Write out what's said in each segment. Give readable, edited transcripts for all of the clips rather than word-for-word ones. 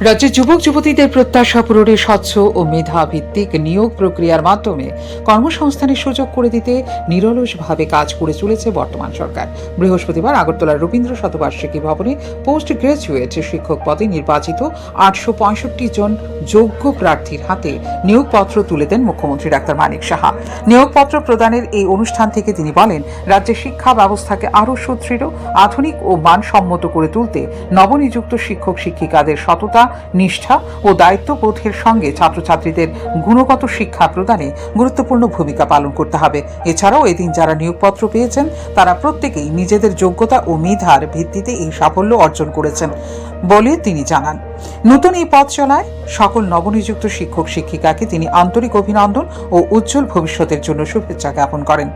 রাজ্যের যুবক যুবতীদের প্রত্যাশা পূরণে স্বচ্ছ ও মেধা ভিত্তিক নিয়োগ প্রক্রিয়ার মাধ্যমে কর্মসংস্থানের সুযোগ করে দিতে নিরলসভাবে কাজ করে চলেছে বর্তমান সরকার। বৃহস্পতিবার আগরতলার রবীন্দ্র শতবার্ষিকী ভবনে পোস্ট গ্রাজুয়েট শিক্ষক পদে নির্বাচিত 865 জন যোগ্য প্রার্থীর হাতে নিয়োগপত্র তুলে দেন মুখ্যমন্ত্রী ডাক্তার মানিক সাহা। নিয়োগপত্র প্রদানের এই অনুষ্ঠান থেকে তিনি বলেন, রাজ্যের শিক্ষা ব্যবস্থাকে আরও সুদৃঢ়, আধুনিক ও মানসম্মত করে তুলতে নবনিযুক্ত শিক্ষক শিক্ষিকাদের সততা, নিষ্ঠা ও দায়িত্ববোধের সঙ্গে ছাত্রছাত্রীদের গুণগত শিক্ষা প্রদানে গুরুত্বপূর্ণ ভূমিকা পালন করতে হবে। এছাড়াও এদিন যারা নিয়োগপত্র পেয়েছেন তারা প্রত্যেকেই নিজেদের যোগ্যতা ও মেধার ভিত্তিতে এই সাফল্য অর্জন করেছেন বলে তিনি জানান। নতুন এই পথ চলায় সকল নবনিযুক্ত শিক্ষক শিক্ষিকাকে তিনি আন্তরিক অভিনন্দন ও উজ্জ্বল ভবিষ্যতের জন্য শুভেচ্ছা জ্ঞাপন করেন।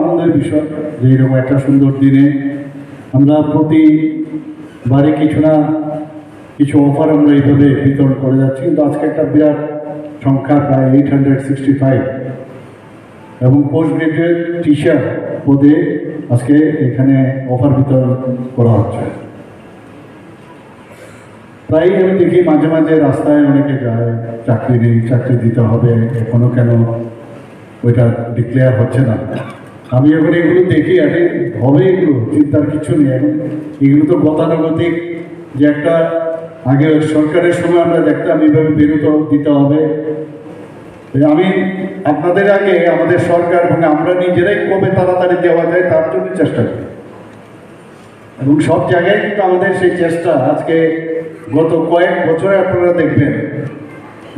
আনন্দের বিষয় যে এরকম একটা সুন্দর দিনে আমরা প্রতিবারে কিছু অফার আমরা এইভাবে বিতরণ করে যাচ্ছি, কিন্তু আজকে একটা বিরাট সংখ্যা, প্রায় 865 এবং পোস্ট গ্রাজুয়েট টিচার পদে আজকে এখানে অফার বিতরণ করা হচ্ছে। প্রায়ই আমি দেখি মাঝে মাঝে রাস্তায় অনেকে যায়, চাকরি নেই, চাকরি দিতে হবে, এখনো কেন ওইটা ডিক্লেয়ার হচ্ছে না। আমি এখন এগুলো দেখি আরে হবে, এগুলো চিন্তার কিছু নেই। এখন এগুলো তো গতানুগতিক, যে একটা আগে সরকারের সময় আমরা দেখতাম এইভাবে বেরোতে দিতে হবে। আমি আপনাদের আগে আমাদের সরকার এবং আমরা নিজেরাই কবে তাড়াতাড়ি দেওয়া যায় তার জন্য চেষ্টা করি, এবং সব জায়গায় কিন্তু আমাদের সেই চেষ্টা আজকে গত কয়েক বছরে আপনারা দেখবেন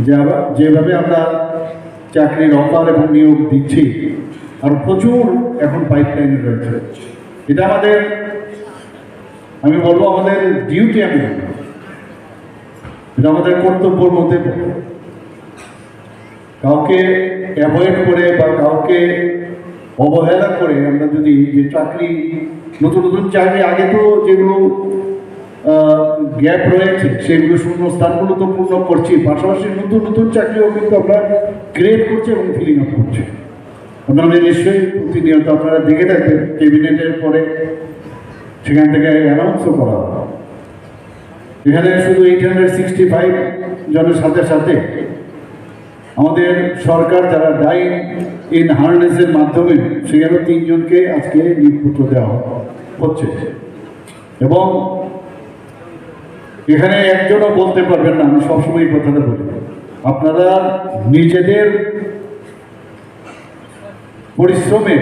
যে যেভাবে আমরা চাকরির অফার এবং নিয়োগ দিচ্ছি, আর প্রচুর এখন পাইপলাইনে রয়েছে। এটা আমাদের, আমি বলবো আমাদের ডিউটি, এটা আমাদের কর্তব্যের মধ্যে। কাউকে অ্যাভয়েড করে বা কাউকে অবহেলা করে আমরা যদি যে চাকরি, নতুন নতুন চাকরি, আগে তো যেগুলো গ্যাপ রয়েছে সেগুলো শূন্য স্থানগুলো তো পূর্ণ করছি, পাশাপাশি নতুন নতুন চাকরিও কিন্তু আমরা ক্রিয়েট করছি এবং ফিলিং আপ করছি। আপনারা নিশ্চয়ই প্রতিনিয়ত আপনারা দেখে থাকবেন ক্যাবিনেটের পরে সেখান থেকে অ্যানাউন্সও করা হয়। এখানে শুধু 865 জনের সাথে সাথে আমাদের সরকার যারা ডাইন ইন হার্নেসের মাধ্যমে সেখানে 3 জনকে আজকে নিয়োগপত্র দেওয়া হচ্ছে, এবং এখানে একজনও বলতে পারবেন না, আমি সবসময় এই কথাটা বলি, আপনারা নিজেদের পরিশ্রমে